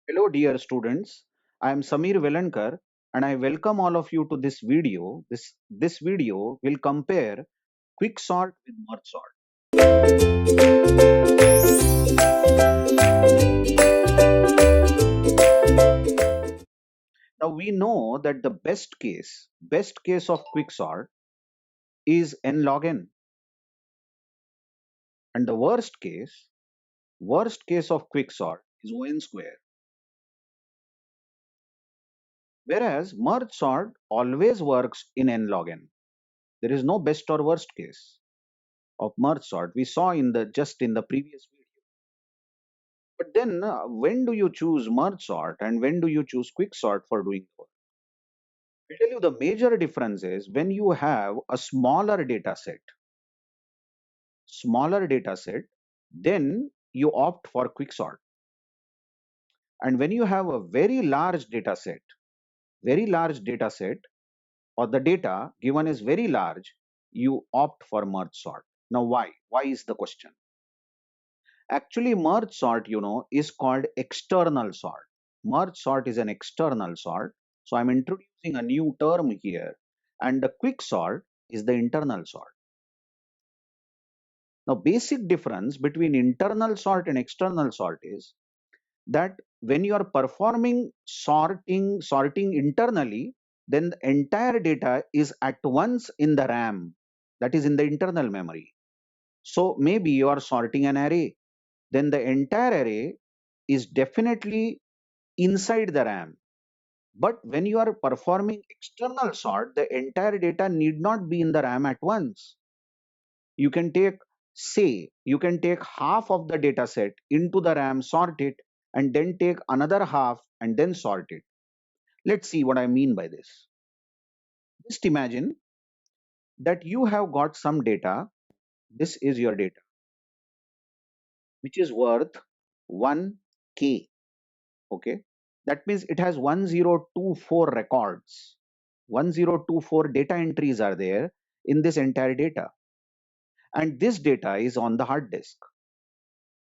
Hello, dear students. I am Samir Velankar and I welcome all of you to this video. This video will compare quicksort with merge sort. Now we know that the best case of quicksort is n log n, and the worst case of quicksort is O(n) square. Whereas merge sort always works in n log n. There is no best or worst case of merge sort. We saw in the previous video. But then, when do you choose merge sort and when do you choose quick sort for doing the work? I'll tell you the major difference is when you have a smaller data set, then you opt for quick sort. And when you have a very large data set, or the data given is very large, you opt for merge sort. Now, why? Why is the question? Actually, merge sort, is called external sort. Merge sort is an external sort. So I'm introducing a new term here. And the quick sort is the internal sort. Now, basic difference between internal sort and external sort is that when you are performing sorting internally, then the entire data is at once in the RAM, that is in the internal memory. So maybe you are sorting an array, then the entire array is definitely inside the RAM. But when you are performing external sort, the entire data need not be in the RAM at once. You can take half of the data set into the RAM, sort it, and then take another half and then sort it. Let's see what I mean by this. Just imagine that you have got some data. This is your data, which is worth 1K. Okay, that means it has 1024 records. 1024 data entries are there in this entire data, and this data is on the hard disk.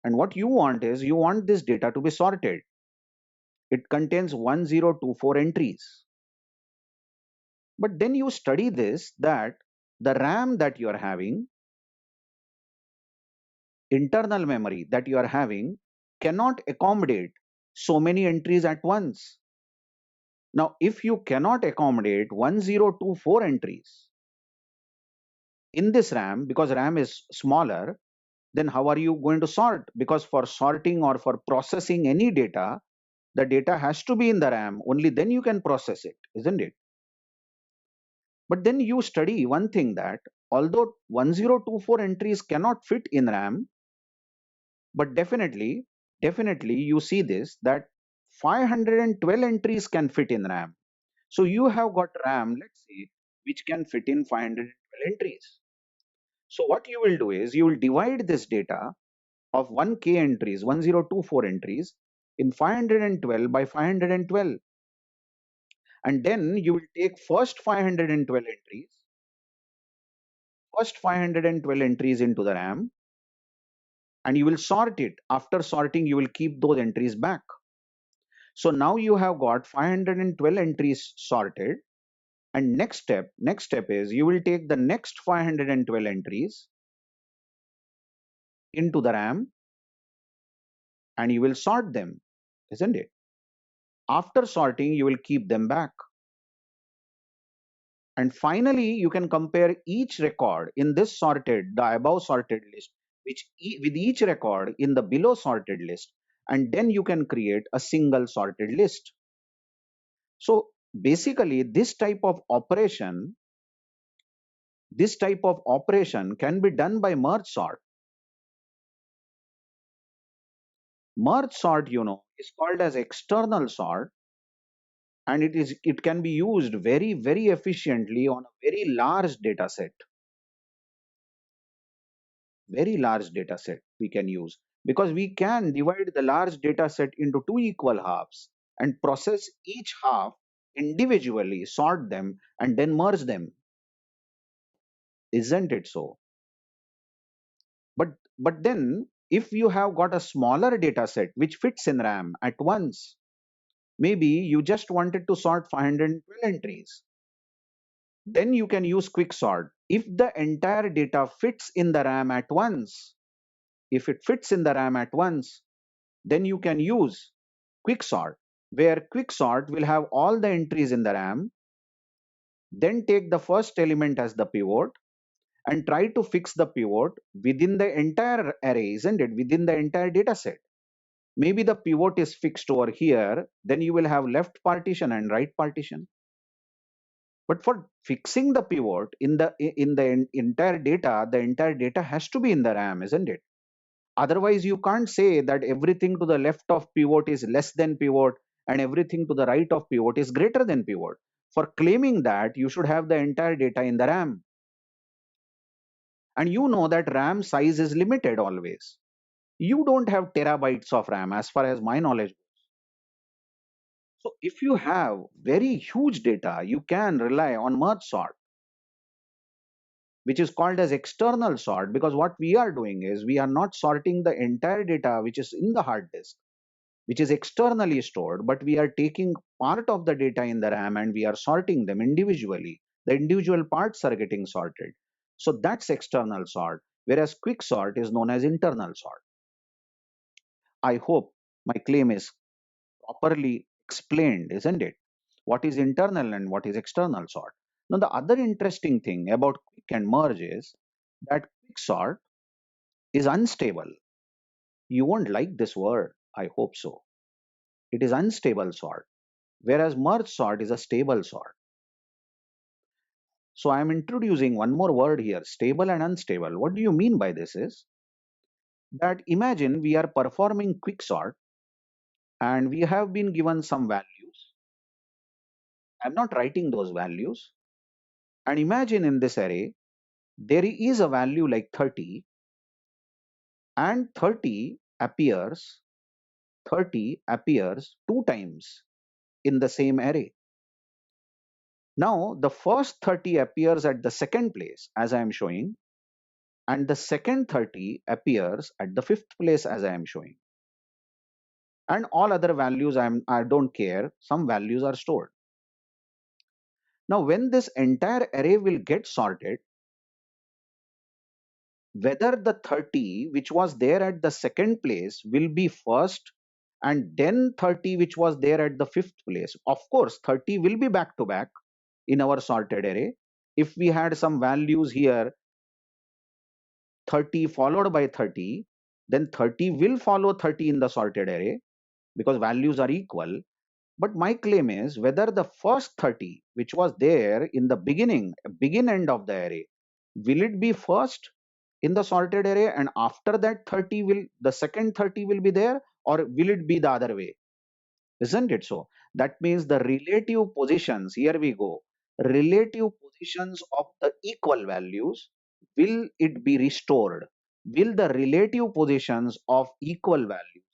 And what you want is you want this data to be sorted. It contains 1024 entries, but then you study this, that the RAM that you are having, internal memory that you are having, cannot accommodate so many entries at once. Now, if you cannot accommodate 1024 entries in this RAM, because RAM is smaller, then how are you going to sort? Because for sorting or for processing any data, the data has to be in the RAM. Only then you can process it, isn't it? But then you study one thing, that although 1024 entries cannot fit in RAM, but definitely you see this, that 512 entries can fit in RAM. So you have got RAM, let's say, which can fit in 512 entries. So what you will do is you will divide this data of 1K entries, 1024 entries, in 512 by 512. And then you will take first 512 entries into the RAM, and you will sort it. After sorting, you will keep those entries back. So now you have got 512 entries sorted. And next step is you will take the next 512 entries into the RAM and you will sort them, isn't it? After sorting, you will keep them back. And finally, you can compare each record in this the above sorted list, with each record in the below sorted list, and then you can create a single sorted list. So basically, this type of operation can be done by merge sort. Merge sort, is called as external sort, and it can be used very efficiently on a very large data set we can use, because we can divide the large data set into two equal halves and process each half individually, sort them, and then merge them. Isn't it so? But then if you have got a smaller data set which fits in RAM at once, Maybe you just wanted to sort 512 entries. Then you can use quick sort. If the entire data fits in the RAM at once, if it fits in the RAM at once, then you can use quick sort, where quick sort will have all the entries in the RAM, then take the first element as the pivot and try to fix the pivot within the entire array, isn't it? Within the entire data set. Maybe the pivot is fixed over here, then you will have left partition and right partition. But for fixing the pivot in the entire data, the entire data has to be in the RAM, isn't it? Otherwise, you can't say that everything to the left of pivot is less than pivot and everything to the right of pivot is greater than pivot. For claiming that, you should have the entire data in the RAM. And you know that RAM size is limited always. You don't have terabytes of RAM as far as my knowledge. So if you have very huge data, you can rely on merge sort, which is called as external sort, because what we are doing is we are not sorting the entire data which is in the hard disk, which is externally stored, but we are taking part of the data in the RAM and we are sorting them individually. The individual parts are getting sorted. So that's external sort, whereas quick sort is known as internal sort. I hope my claim is properly explained, isn't it? What is internal and what is external sort. Now, the other interesting thing about quick and merge is that quick sort is unstable. You won't like this word, I hope so. It is unstable sort, whereas merge sort is a stable sort. So I am introducing one more word here, stable and unstable. What do you mean by this is that imagine we are performing quick sort and we have been given some values. I'm not writing those values. And imagine in this array, there is a value like 30 and 30 appears two times in the same array. Now, the first 30 appears at the second place, as I am showing, and the second 30 appears at the fifth place, as I am showing. And all other values, I don't care, some values are stored. Now, when this entire array will get sorted, whether the 30 which was there at the second place will be first and then 30 which was there at the fifth place. Of course, 30 will be back to back in our sorted array. If we had some values here, 30 followed by 30, then 30 will follow 30 in the sorted array because values are equal. But my claim is whether the first 30 which was there in the begin end of the array, will it be first in the sorted array and after that 30 will the second 30 will be there, or will it be the other way? Isn't it so? That means the relative positions, here we go, relative positions of the equal values, will it be restored? Will the relative positions of equal values,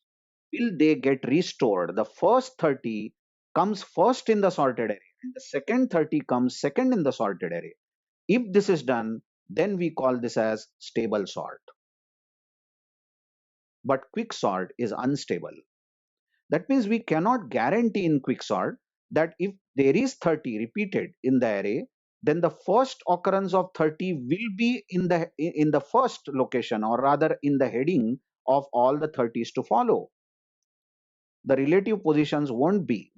will they get restored? The first 30 comes first in the sorted array and the second 30 comes second in the sorted array. If this is done, then we call this as stable sort. But quick sort is unstable. That means we cannot guarantee in quick sort that if there is 30 repeated in the array, then the first occurrence of 30 will be in the first location, or rather in the heading of all the 30s to follow. The relative positions won't be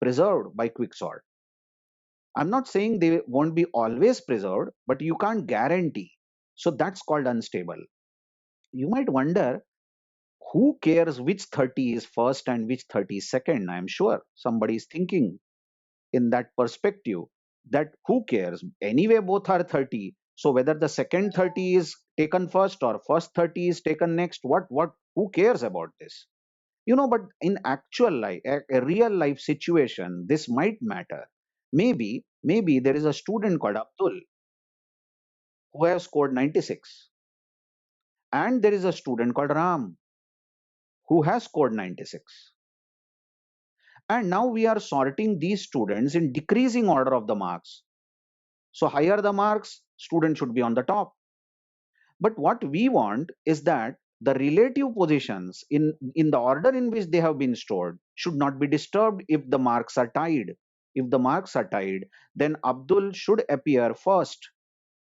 preserved by quick sort. I'm not saying they won't be always preserved, but you can't guarantee. So that's called unstable. You might wonder, who cares which 30 is first and which 30 is second? I'm sure somebody is thinking in that perspective, that who cares? Anyway, both are 30. So whether the second 30 is taken first or first 30 is taken next, who cares about this? But in actual life, a real life situation, this might matter. Maybe there is a student called Abdul who has scored 96, and there is a student called Ram who has scored 96. And now we are sorting these students in decreasing order of the marks. So higher the marks, student should be on the top. But what we want is that the relative positions in the order in which they have been stored should not be disturbed if the marks are tied. If the marks are tied, then Abdul should appear first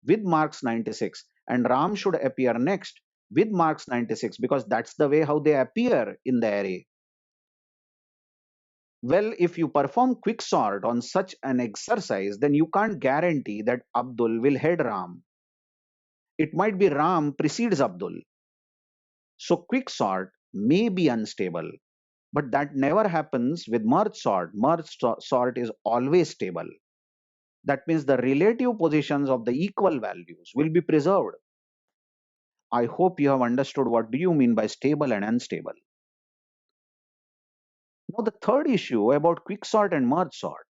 with marks 96 and Ram should appear next with marks 96, because that's the way how they appear in the array. Well, if you perform quicksort on such an exercise, then you can't guarantee that Abdul will head Ram. It might be Ram precedes Abdul. So quicksort may be unstable, but that never happens with merge sort. Sort is always stable. That means the relative positions of the equal values will be preserved. I hope you have understood what do you mean by stable and unstable. Now the third issue about quicksort and merge sort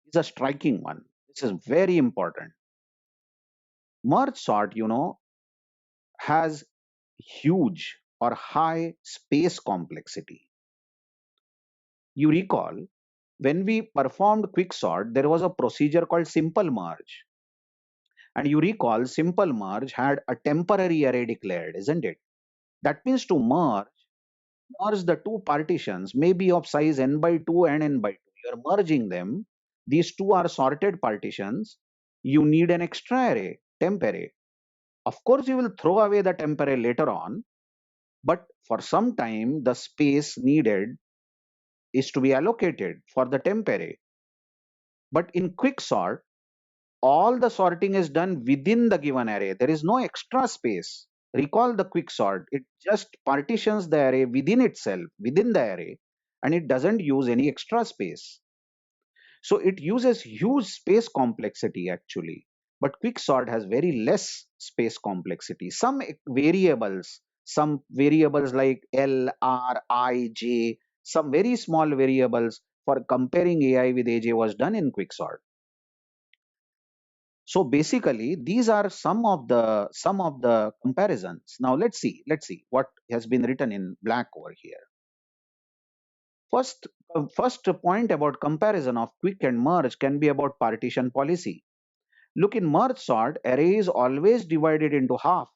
is a striking one. This is very important. Merge sort, has huge or high space complexity. You recall, when we performed quicksort, there was a procedure called simple merge. And you recall, simple merge had a temporary array declared, isn't it? That means to merge the two partitions may be of size n by 2 and n by 2. You're merging them. These two are sorted partitions. You need an extra array, temp array. Of course, you will throw away the temp array later on, but for some time, the space needed is to be allocated for the temp array. But in quicksort, all the sorting is done within the given array. There is no extra space. Recall the quicksort. It just partitions the array within itself, within the array, and it doesn't use any extra space. So it uses huge space complexity actually. But quicksort has very less space complexity. Some variables like L, R, I, J, some very small variables for comparing AI with AJ was done in quicksort. So basically, these are some of the comparisons. Now let's see what has been written in black over here. First point about comparison of quick and merge can be about partition policy. Look, in merge sort, array is always divided into half,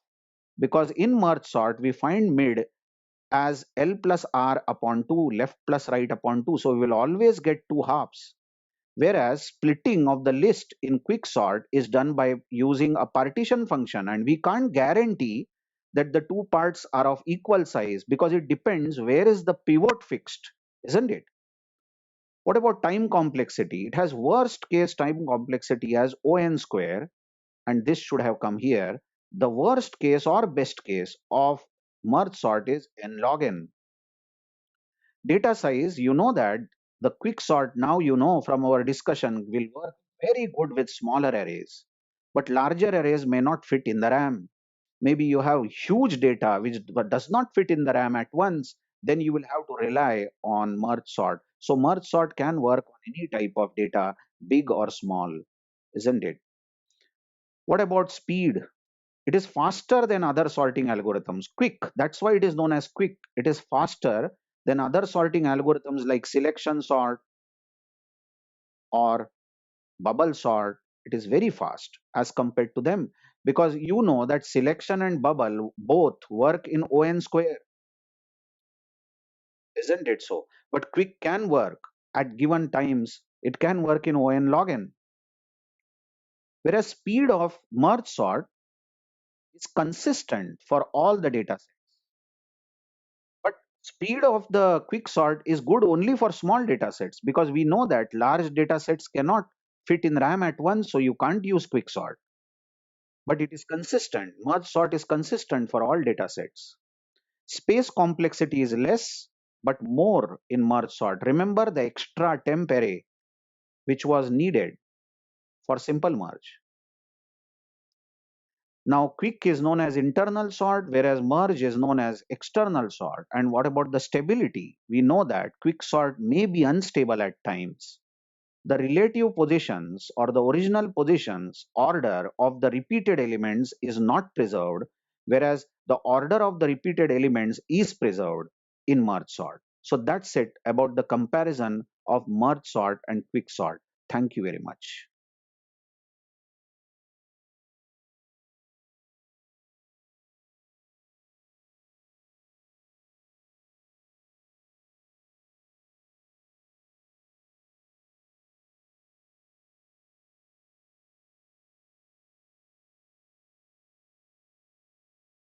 because in merge sort we find mid as L plus R upon 2, left plus right upon 2. So we will always get two halves. Whereas splitting of the list in quicksort is done by using a partition function, and we can't guarantee that the two parts are of equal size because it depends where is the pivot fixed, isn't it? What about time complexity? It has worst case time complexity as ON square, and this should have come here. The worst case or best case of merge sort is n log n. Data size, you know that the quicksort, now you know from our discussion, will work very good with smaller arrays, but larger arrays may not fit in the RAM. Maybe you have huge data which does not fit in the RAM at once, then you will have to rely on merge sort. So merge sort can work on any type of data, big or small, isn't it? What about speed? It is faster than other sorting algorithms. Quick, that's why it is known as quick. It is faster than other sorting algorithms like selection sort or bubble sort. It is very fast as compared to them, because you know that selection and bubble both work in ON square, isn't it so? But quick can work at given times. It can work in ON log n. Whereas speed of merge sort is consistent for all the data sets. But speed of the quick sort is good only for small data sets, because we know that large data sets cannot fit in RAM at once, so you can't use quick sort. But it is consistent. Merge sort is consistent for all data sets. Space complexity is less but more in merge sort. Remember the extra temp array which was needed for simple merge. Now, quick is known as internal sort, whereas merge is known as external sort. And what about the stability? We know that quick sort may be unstable at times. The relative positions or the original positions order of the repeated elements is not preserved, whereas the order of the repeated elements is preserved in merge sort. So that's it about the comparison of merge sort and quick sort. Thank you very much.